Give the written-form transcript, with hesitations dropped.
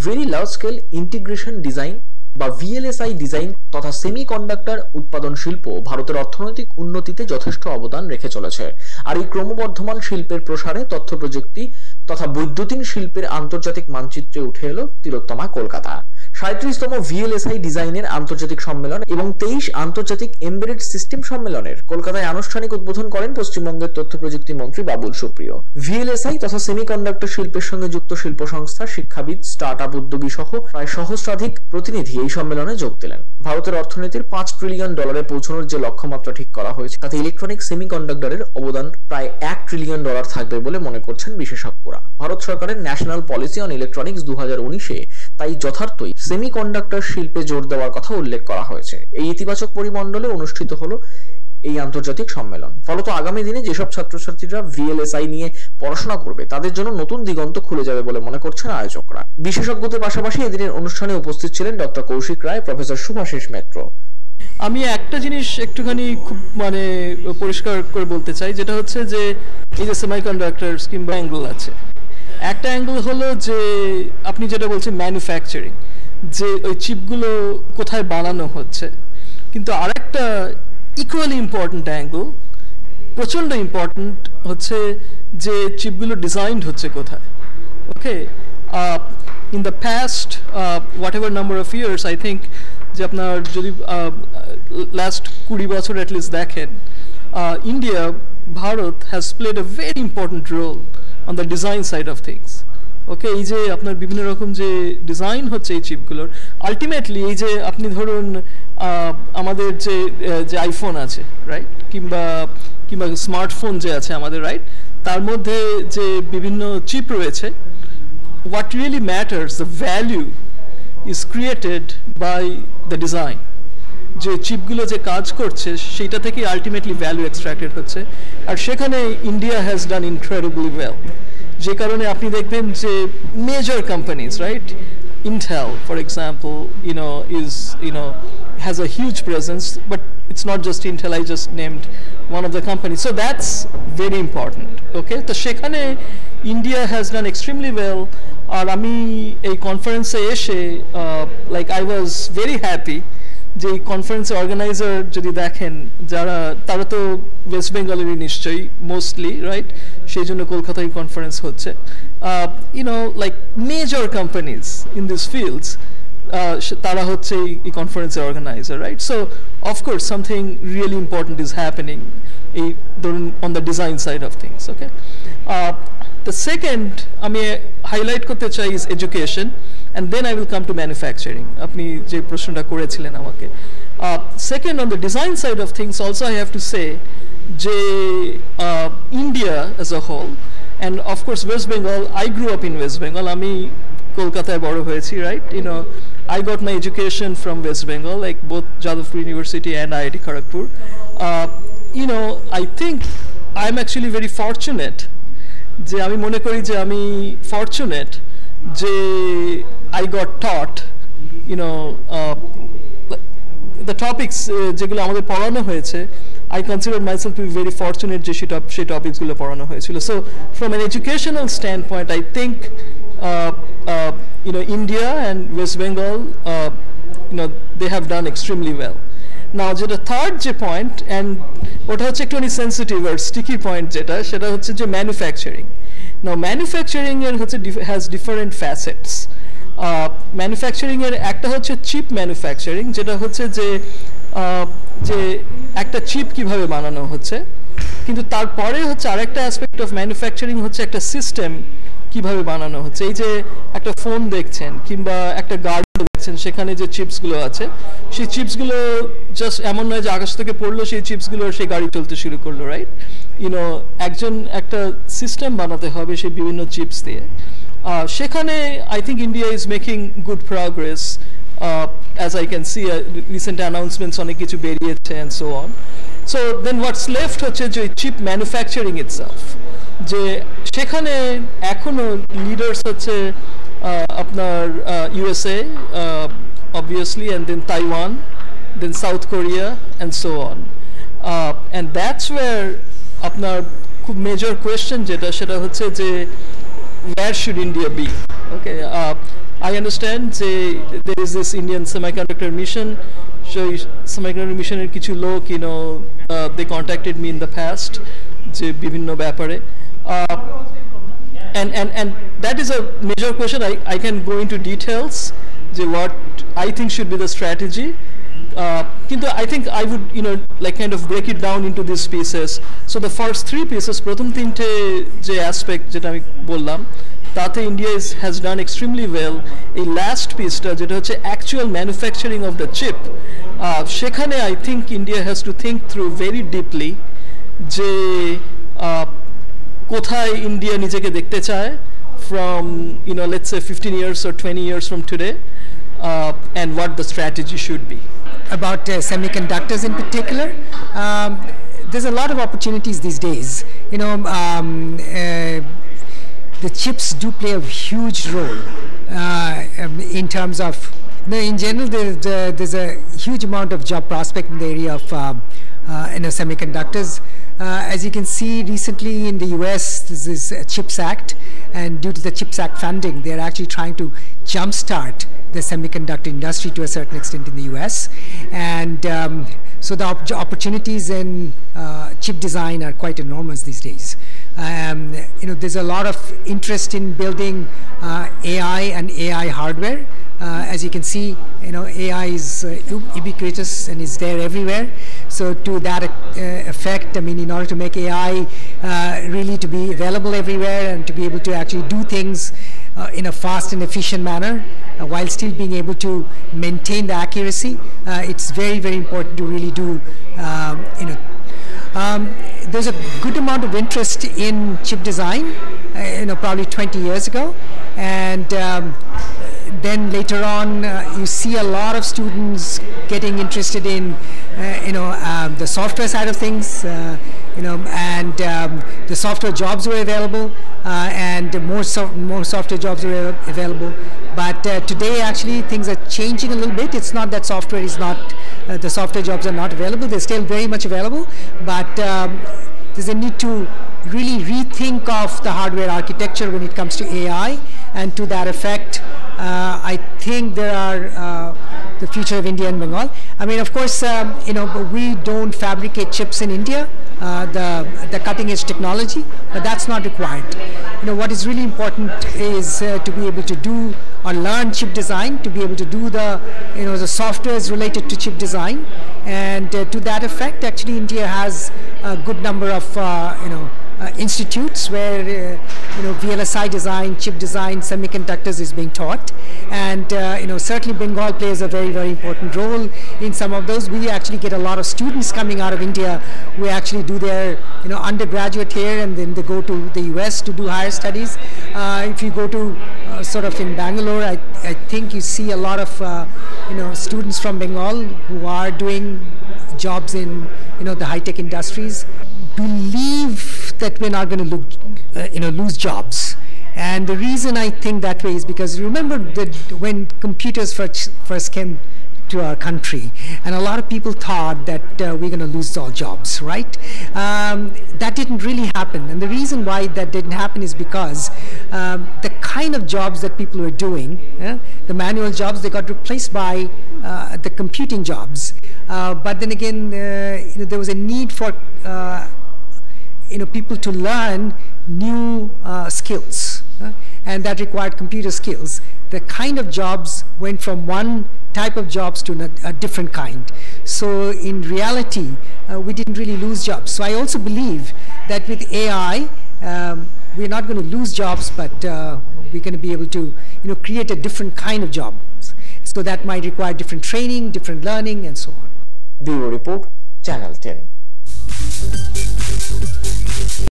Very large scale integration design বা VLSI design তথা semiconductor উৎপাদন শিল্প ভারতের অর্থনৈতিক উন্নতিতে যথেষ্ট অবদান রেখে চলেছে। আর এই ক্রমবর্ধমান শিল্পের প্রসারে তথ্য প্রযুক্তি তথা বৈদ্যুতিন শিল্পের আন্তর্জাতিক মানচিত্রে উঠে এলো তিলোত্তমা কলকাতা। 37তম VLSI ডিজাইনের আন্তর্জাতিক সম্মেলন এবং 23 আন্তর্জাতিক এমবেডেড সিস্টেম সম্মেলনের কলকাতায় আনুষ্ঠানিক উদ্বোধন করেন পশ্চিমবঙ্গের তথ্য প্রযুক্তি মন্ত্রী বাবুল সুপ্রিয়। VLSI তথা সেমিকন্ডাক্টর শিল্পের সঙ্গে যুক্ত শিল্প সংস্থা, শিক্ষাবিদ, স্টার্টআপ উদ্যোগী সহ প্রায় সহস্রাধিক প্রতিনিধি এই সম্মেলনে যোগ দিলেন। ভারতের অর্থনীতির $5 ট্রিলিয়ন পৌঁছানোর যে লক্ষ্যমাত্রা ঠিক করা হয়েছে তাতে ইলেকট্রনিক সেমিকন্ডাক্টরের অবদান প্রায় $1 ট্রিলিয়ন থাকবে বলে মনে করছেন বিশেষজ্ঞরা। ভারত সরকারের ন্যাশনাল পলিসি অন ইলেকট্রনিক্স 2019-এ তাই যথার্থই সেমিকন্ডাক্টর শিল্পে জোর দেওয়ার কথা উল্লেখ করা হয়েছে। এই ইতিবাচক পরিমণ্ডলে অনুষ্ঠিত হলো এই আন্তর্জাতিক সম্মেলন। ফলত আগামী দিনে যেসব ছাত্রছাত্রীরা VLSI নিয়ে পড়াশোনা করবে তাদের জন্য নতুন দিগন্ত খুলে যাবে বলে মনে করছেন আয়োজকরা। বিশেষজ্ঞদের পাশাপাশি এদিনের অনুষ্ঠানে উপস্থিত ছিলেন ডক্টর কৌশিক রায়, প্রফেসর শুভাশিস মিত্র। আমি একটা জিনিস একটুখানি খুব পরিষ্কার করে বলতে চাই, যেটা হচ্ছে যে এই যে সেমিকন্ডাক্টরস কিংবা অ্যাঙ্গেল আছে, একটা অ্যাঙ্গেল হলো যে আপনি যেটা বলছেন ম্যানুফ্যাকচারিং, যে ওই চিপগুলো কোথায় বানানো হচ্ছে, কিন্তু আরেকটা ইকুয়ালি ইম্পর্ট্যান্ট অ্যাঙ্গেল, প্রচণ্ড ইম্পর্ট্যান্ট, হচ্ছে যে চিপগুলো ডিজাইনড হচ্ছে কোথায়। Okay, in the past whatever number of years, I think যে আপনার যদি লাস্ট 20 বছর অ্যাটলিস্ট দেখেন, India, Bharat has played a very important role on the design side of things. Okay, এই যে আপনার বিভিন্ন রকম যে ডিজাইন হচ্ছে এই চিপগুলোর, আলটিমেটলি এই যে আপনি ধরুন আমাদের যে আইফোন আছে, রাইট, কিংবা স্মার্টফোন যে আছে আমাদের, রাইট, তার মধ্যে যে বিভিন্ন চিপ রয়েছে, what really matters, the value is created by the design. যে চিপগুলো যে কাজ করছে সেটা থেকে আলটিমেটলি ভ্যালু এক্সট্রাক্টেড হচ্ছে, আর সেখানে India has done incredibly well. যে কারণে আপনি দেখবেন যে major companies, right, Intel for example, has a huge presence, but it's not just Intel, I just named one of the companies, so that's very important. Okay, তো সেখানে India has done extremely well. আর আমি এই কনফারেন্সে এসে like I was very happy যে এই কনফারেন্সের organiser যদি দেখেন, তারা তো ওয়েস্ট বেঙ্গলেরই নিশ্চয়ই মোস্টলি, রাইট, সেই জন্য কলকাতায় কনফারেন্স হচ্ছে। Like major companies in this fields, তারা হচ্ছে এই কনফারেন্সের organiser, right. So of course something really important is happening এই ধরুন on the design side of things. Okay, the second আমি হাইলাইট করতে চাই is education, and then I will come to manufacturing. আপনি যে প্রশ্নটা করেছিলেন আমাকে, second on the design side of things also I have to say যে India as a whole, and of course West Bengal, I grew up in West Bengal, আমি কলকাতায় বড় হয়েছি, right, I got my education from West Bengal, like both Jadavpur University and IIT Kharagpur. I think I'm actually very fortunate, যে আমি মনে করি যে আমি ফরচুনেট যে I got taught the topics যেগুলো আমাদের পড়ানো হয়েছে, I consider myself to be very fortunate যে সেই টপিকসগুলো পড়ানো হয়েছিল। So from an educational standpoint, I think India and West Bengal, they have done extremely well. Now যেটা থার্ড যে পয়েন্ট, অ্যান্ড ওটা হচ্ছে একটু সেন্সিটিভ আর স্টিকি পয়েন্ট, সেটা হচ্ছে যে ম্যানুফ্যাকচারিং। নাও ম্যানুফ্যাকচারিং এর হচ্ছে হ্যাজ ডিফারেন্ট ফ্যাসেটস। ম্যানুফ্যাকচারিং এর একটা হচ্ছে চিপ ম্যানুফ্যাকচারিং, যেটা হচ্ছে যে একটা চিপ কিভাবে বানানো হচ্ছে, কিন্তু তারপরে হচ্ছে আরেকটা অ্যাসপেক্ট অফ ম্যানুফ্যাকচারিং হচ্ছে একটা সিস্টেম কিভাবে বানানো হচ্ছে। এই যে একটা ফোন দেখছেন কিংবা একটা গাড়ি দেখছেন, সেখানে যে চিপসগুলো আছে, সেই চিপসগুলো জাস্ট এমন নয় যে আকাশ থেকে পড়লো সেই চিপসগুলো সেই গাড়ি চলতে শুরু করলো, রাইট। একজন একটা সিস্টেম বানাতে হবে সেই বিভিন্ন চিপস দিয়ে। সেখানে I think India is making good progress, as I can see recent announcements অনেক কিছু বেরিয়েছে and so on. So then what's left হচ্ছে যে চিপ ম্যানুফ্যাকচারিং itself, যে সেখানে এখনো লিডার্স হচ্ছে আপনার USA obviously, and then Taiwan, then South Korea and so on, and that's where আপনার খুব মেজর কোয়েশ্চেন যেটা, সেটা হচ্ছে যে where should India be? Okay, I understand there is this Indian semiconductor mission. So semiconductor mission এর কিছু লোক, they contacted me in the past যে বিভিন্ন ব্যাপারে, and that is a major question. I can go into details যে what I think should be the strategy. কিন্তু I think I would like kind of break it down into these pieces. So the first three pieces, প্রথম তিনটে যে aspect যেটা আমি বললাম, তাতে India has done extremely well. এই last piece-টা যেটা হচ্ছে actual manufacturing of the chip, সেখানে I think India has to think through very deeply যে কোথায় India নিজেকে দেখতে চায় from let's say 15 years or 20 years from today, and what the strategy should be. About semiconductors in particular, there's a lot of opportunities these days. The chips do play a huge role in terms of, in general, there's a huge amount of job prospect in the area of semiconductors. As you can see, recently in the US, there's this CHIPS Act, and due to the CHIPS Act funding, they're actually trying to jumpstart the semiconductor industry to a certain extent in the US. And so the opportunities in chip design are quite enormous these days. There's a lot of interest in building AI and AI hardware. As you can see, AI is ubiquitous and is there everywhere. So to that effect, in order to make AI really to be available everywhere and to be able to actually do things in a fast and efficient manner, while still being able to maintain the accuracy, it's very, very important to really do, there's a good amount of interest in chip design, probably 20 years ago, and then later on you see a lot of students getting interested in the software side of things, and the software jobs were available, and more software jobs were available. But today actually things are changing a little bit. It's not that software is not, the software jobs are not available. They're still very much available, but there's a need to really rethink of the hardware architecture when it comes to AI, and to that effect, I think there are the future of India and Bengal. Of course, we don't fabricate chips in India, the cutting edge technology, but that's not required. What is really important is to be able to do or learn chip design, to be able to do the softwares related to chip design, and to that effect, actually India has a good number of institutes where VLSI design, chip design, semiconductors is being taught, and certainly Bengal plays a very, very important role in some of those. We actually get a lot of students coming out of India who actually do their undergraduate here, and then they go to the US to do higher studies. If you go to sort of in Bangalore, I think you see a lot of students from Bengal who are doing jobs in the high-tech industries. Believe that we're not going to lose jobs, and the reason I think that way is because remember that when computers first came to our country, and a lot of people thought that we're going to lose all jobs, right? That didn't really happen, and the reason why that didn't happen is because the kind of jobs that people were doing, the manual jobs, they got replaced by the computing jobs. But then again, there was a need for people to learn new skills, and that required computer skills. The kind of jobs went from one type of jobs to a different kind. So in reality, we didn't really lose jobs. So I also believe that with AI, we're not going to lose jobs, but we're going to be able to create a different kind of jobs. So that might require different training, different learning, and so on. Bureau Report, Channel 10.